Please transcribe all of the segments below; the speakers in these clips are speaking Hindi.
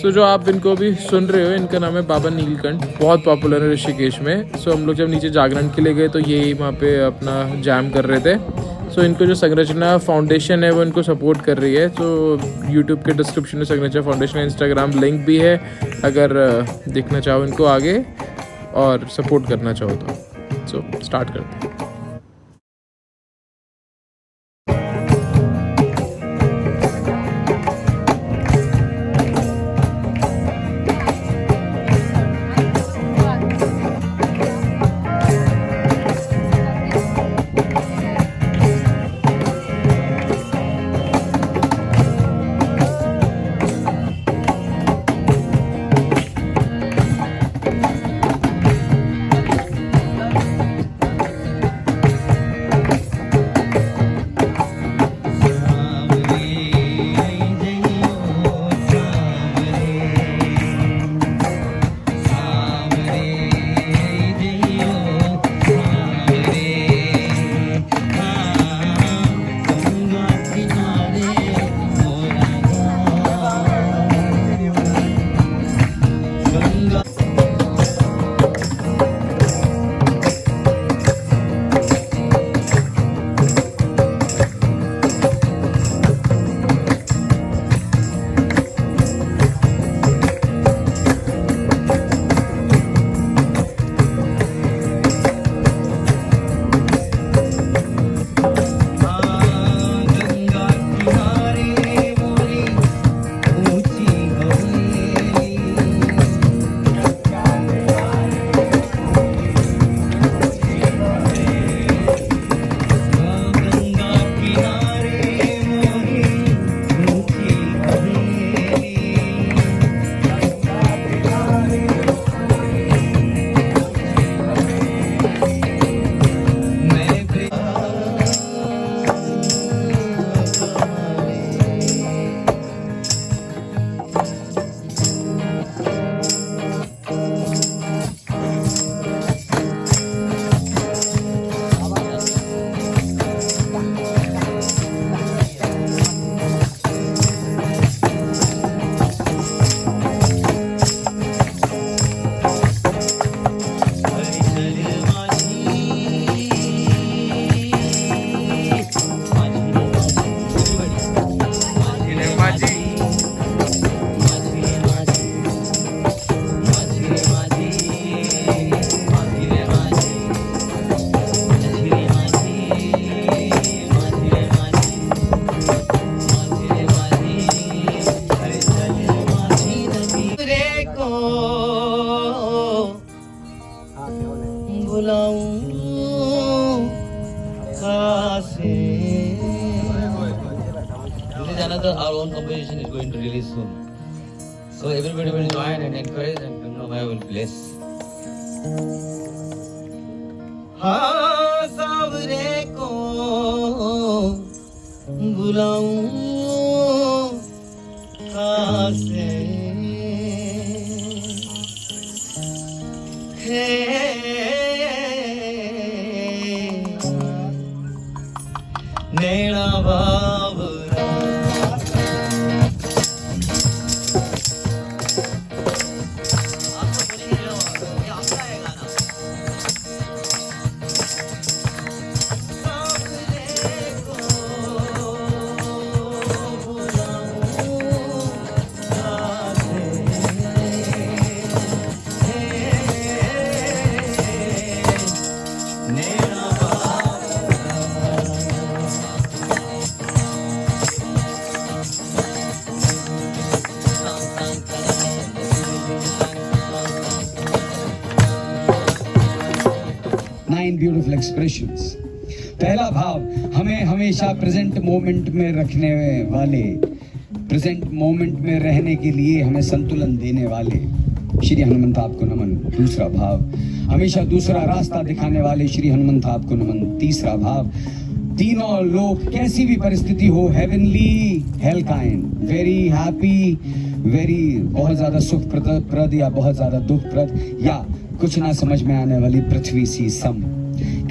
सो जो आप इनको भी सुन रहे हो, इनका नाम है बाबा नीलकंठ, बहुत पॉपुलर है ऋषिकेश में। सो हम लोग जब नीचे जागरण के लिए गए तो ये वहाँ पे अपना जैम कर रहे थे। सो इनको जो संरचना फाउंडेशन है वो इनको सपोर्ट कर रही है। तो यूट्यूब के डिस्क्रिप्शन में संरचना फाउंडेशन का इंस्टाग्राम लिंक भी है, अगर देखना चाहो इनको आगे और सपोर्ट करना चाहो तो। सो स्टार्ट करते हैं। This is another our own composition is going to release soon. So everybody will join and encourage and Brahma will bless. हाँ सावरे को बुलाऊं कैसे नैना बाबरा ब्यूटीफुल एक्सप्रेशंस। पहला भाव हमें हमेशा प्रेजेंट मोमेंट में रखने वाले, प्रेजेंट मोमेंट में रहने के लिए हमें संतुलन देने वाले श्री हनुमंत आपको नमन। दूसरा भाव हमेशा दूसरा रास्ता दिखाने वाले श्री हनुमंत आपको नमन। तीसरा भाव तीनों लोग कैसी भी परिस्थिति हो, heavenly hello kind, very happy, very बहुत ज्यादा सुख प्रद या बहुत ज्यादा दुख प्रद या कुछ ना समझ में आने वाली पृथ्वी सी सम।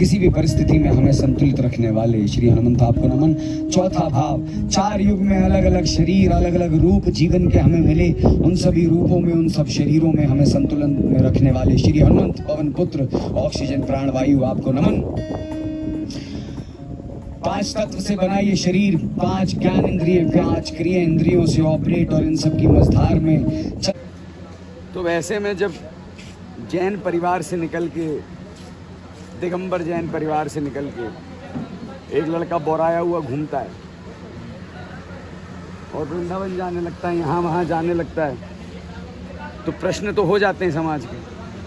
किसी भी परिस्थिति में हमें संतुलित रखने वाले श्री हनुमंत आपको नमन। चौथा भाव, 4 युग में अलग अलग शरीर, अलग अलग रूप जीवन के हमें मिले, उन सभी रूपों में, उन सब शरीरों में हमें संतुलन में रखने वाले श्री हनुमंत पवन पुत्र ऑक्सीजन प्राणवायु आपको नमन। 5 तत्व से बना ये शरीर, 5 ज्ञान इंद्रिय, 5 क्रिया इंद्रियों से ऑपरेट, और इन सब की मझधार में तो वैसे में जब जैन परिवार से निकल के, दिगंबर जैन परिवार से निकल के एक लड़का बोराया हुआ घूमता है और वृंदावन जाने लगता है, यहाँ वहाँ जाने लगता है, तो प्रश्न तो हो जाते हैं समाज के।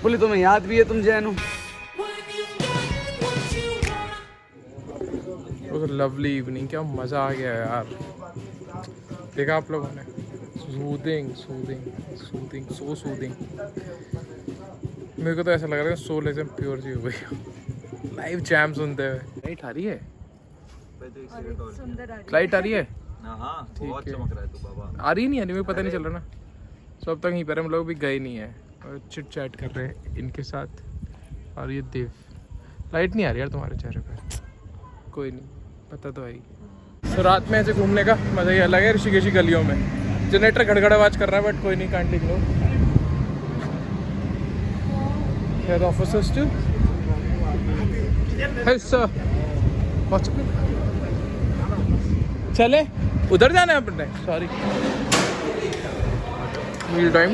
बोले तुम्हें याद भी है तुम जैन हो? लवली इवनिंग, क्या मज़ा आ गया यार। देखा आप लोगों ने, soothing soothing soothing, so soothing. मेरे को तो ऐसा लग रहा है सोल ऐसे प्योर सी हो गई लाइव जैम सुनते हुए। लाइट आ रही है, लाइट आ रही है, बहुत चमक रहा है तो बाबा। आ रही नहीं, मुझे पता नहीं चल रहा ना। सो अब तक यहीं पर हम लोग भी गए नहीं है और चिट चैट कर रहे हैं इनके साथ। और ये देव, लाइट नहीं आ रही यार तुम्हारे चेहरे पे। कोई नहीं, पता तो है। तो रात में ऐसे घूमने का मज़ा ही अलग है ऋषिकेश की गलियों में। जनरेटर गड़गड़ आवाज कर रहा है, बट कोई नहीं, कांट लिख लो। Head officers too. Hey sir. What's up? चले, उधर जाना है अपने। Sorry, meal time.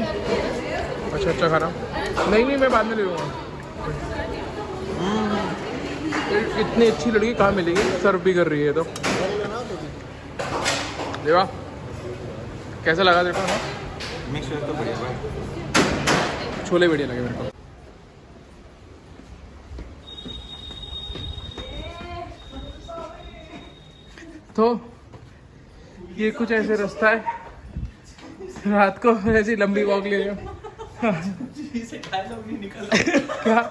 अच्छा खाना नहीं, मैं बाद में ले लूँगा। इतनी अच्छी लड़की कहाँ मिलेगी, सर्व भी कर रही है। तो देवा कैसा लगा तेरे को? मिक्स तो बढ़िया भाई, छोले बढ़िया लगे मेरे को। तो ये कुछ ऐसे रास्ता है, रात को ऐसी लंबी वॉक ले जाओ। क्या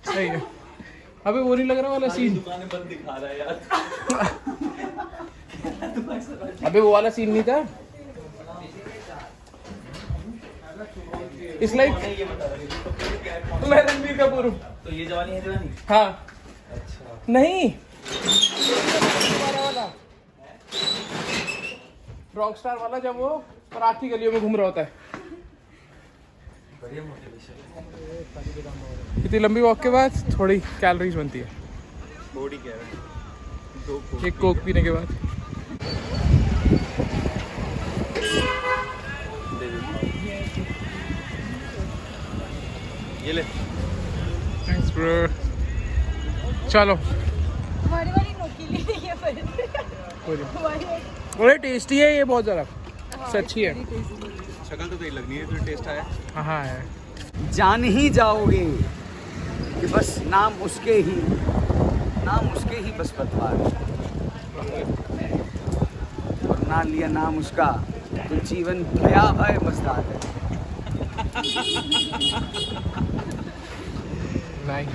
सही है। अबे वो नहीं लग रहा वाला सीन, दुकानें बंद दिखा रहा है यार। अबे वो वाला सीन नहीं था। इस लाइक मैं रणबीर कपूर हूँ। तो ये जवानी है दीवानी? हाँ। अच्छा नहीं, वाला रॉक स्टार वाला, जब वो रात की गलियों में घूम रहा होता है। बढ़िया मोटिवेशन। इतनी लंबी वॉक के बाद थोड़ी कैलोरीज बनती है बॉडी क्या है? एक कोक पीने के बाद। ये ले। Thanks bro. चलो, हमारी वाली नोकीली नहीं है पर बड़े टेस्टी है ये, बहुत ज़्यादा सच्ची है। शक्ल तो तेरी लगनी है, तो टेस्ट आया। हाँ है। जान ही जाओगे कि बस नाम उसके ही बस पतवार, और ना लिया नाम उसका तो जीवन भयावह मजेदार है। नाइस।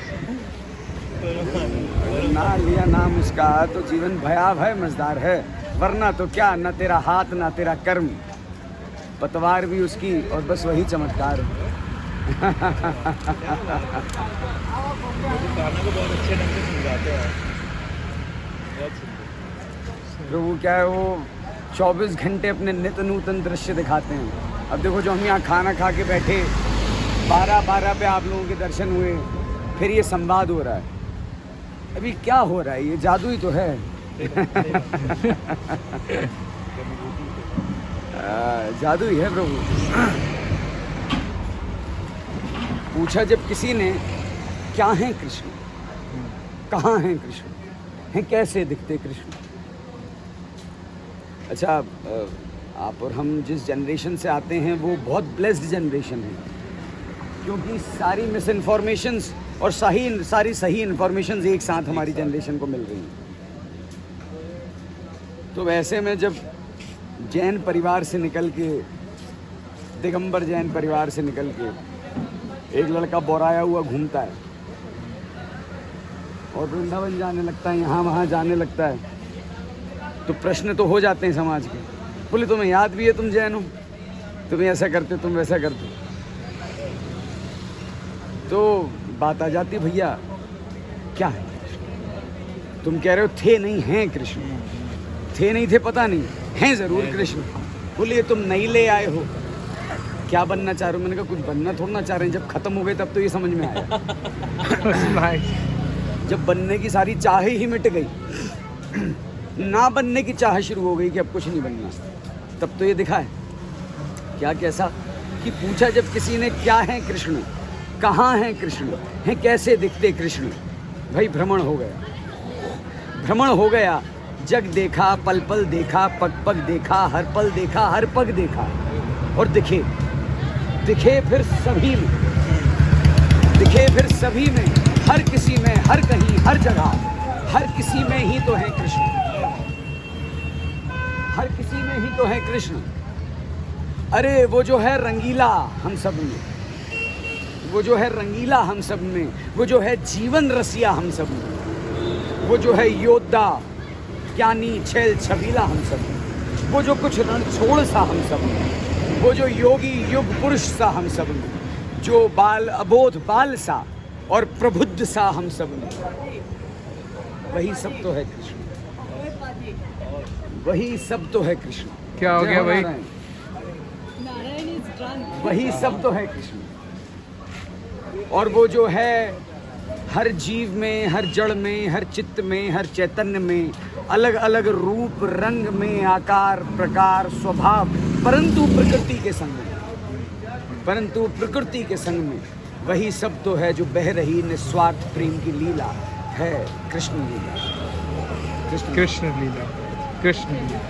अगर ना लिया नाम उसका तो जीवन भयावह मजेदार है, वरना तो क्या, ना तेरा हाथ ना तेरा कर्म, पतवार भी उसकी और बस वही चमत्कार है। गाना को बहुत अच्छे ढंग से समझाते हैं, बहुत सुंदर। तो वो क्या है, वो 24 घंटे अपने नित्य नूतन दृश्य दिखाते हैं। अब देखो, जो हम यहाँ खाना खा के बैठे, 12 पे आप लोगों के दर्शन हुए, फिर ये संवाद हो रहा है। अभी क्या हो रहा है, ये जादू ही तो है। जादू ही है प्रभु। पूछा जब किसी ने, क्या हैं कृष्ण, कहाँ हैं कृष्ण, हैं कैसे दिखते कृष्ण? अच्छा, आप और हम जिस जनरेशन से आते हैं वो बहुत ब्लेस्ड जनरेशन है, क्योंकि सारी मिस इन्फॉर्मेशंस और सारी सही इन्फॉर्मेशंस एक साथ हमारी जनरेशन को मिल रही हैं। तो वैसे में जब जैन परिवार से निकल के, दिगंबर जैन परिवार से निकल के एक लड़का बोराया हुआ घूमता है और वृंदावन जाने लगता है, यहाँ वहाँ जाने लगता है, तो प्रश्न तो हो जाते हैं समाज के। बोले तुम्हें याद भी है तुम जैन हो? तुम ऐसा करते, तुम वैसा करते। तो बात आ जाती भैया क्या है कृष्ण? तुम कह रहे हो थे नहीं हैं कृष्ण, थे नहीं थे पता नहीं, हैं जरूर कृष्ण। बोलिए तुम नहीं ले आए हो, क्या बनना चाह रहे हो? मैंने कहा कुछ बनना थोड़ा ना चाह रहे हैं, जब खत्म हो गए तब तो ये समझ में आया। जब बनने की सारी चाह ही मिट गई, ना बनने की चाह शुरू हो गई कि अब कुछ नहीं बनना, तब तो ये दिखा है क्या कैसा कि पूछा जब किसी ने क्या है कृष्ण, कहाँ हैं कृष्ण, हैं कैसे दिखते कृष्ण, भाई भ्रमण हो गया, भ्रमण हो गया। जग देखा, पल पल देखा, पग पग देखा, हर पल देखा, हर पग देखा, और दिखे दिखे फिर सभी में, दिखे फिर सभी में, हर किसी में, हर कहीं, हर जगह, हर किसी में ही तो है कृष्ण, हर किसी में ही तो है कृष्ण। अरे वो जो है रंगीला हम सब में, वो जो है रंगीला हम सब में, वो जो है जीवन रसिया हम सब में, वो जो है योद्धा ज्ञानी छेल छबीला हम सब में, वो जो कुछ रणछोड़ सा हम सब में, वो जो योगी युग पुरुष सा हम सब में, जो बाल अबोध बाल सा और प्रबुद्ध सा हम सब में, वही सब तो है कृष्ण, वही सब तो है कृष्ण। क्या हो गया भाई? Narayan is drunk. वही सब तो है कृष्ण। और वो जो है हर जीव में, हर जड़ में, हर चित्त में, हर चैतन्य में, अलग अलग रूप रंग में, आकार प्रकार स्वभाव, परंतु प्रकृति के संग में, परंतु प्रकृति के संग में, वही सब तो है जो बह रही निस्वार्थ प्रेम की लीला है कृष्ण लीला। कृष्ण लीला, कृष्ण लीला।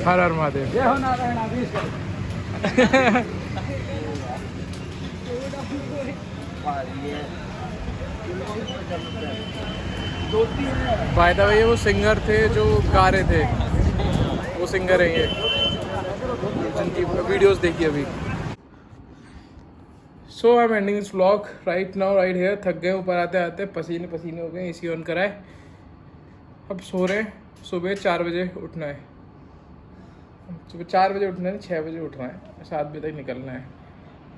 हर हर महादेव। जय हो नारायण आदेश बाय द वे वो सिंगर थे जो गा रहे थे, वो सिंगर है ये, जिनकी वीडियोस देखी अभी। So I am ending this vlog right now right here. थक गए ऊपर आते आते, पसीने पसीने हो गए, एसी ऑन कराए, अब सो रहे हैं। सुबह 4 बजे उठना है, सुबह 4 बजे उठना है, 6 बजे उठना है, 7 बजे तक निकलना है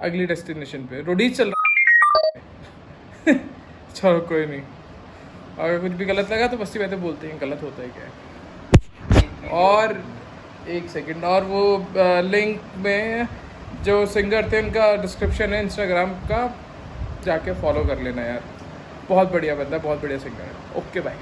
अगली डेस्टिनेशन पे। रोडीज चल रहा है। चलो कोई नहीं, अगर कुछ भी गलत लगा तो बस्ती बातें बोलते हैं, गलत होता है क्या। और एक सेकंड, और वो लिंक में जो सिंगर थे उनका डिस्क्रिप्शन है इंस्टाग्राम का, जाके फॉलो कर लेना यार, बहुत बढ़िया बंदा, बहुत बढ़िया सिंगर है। Okay bye.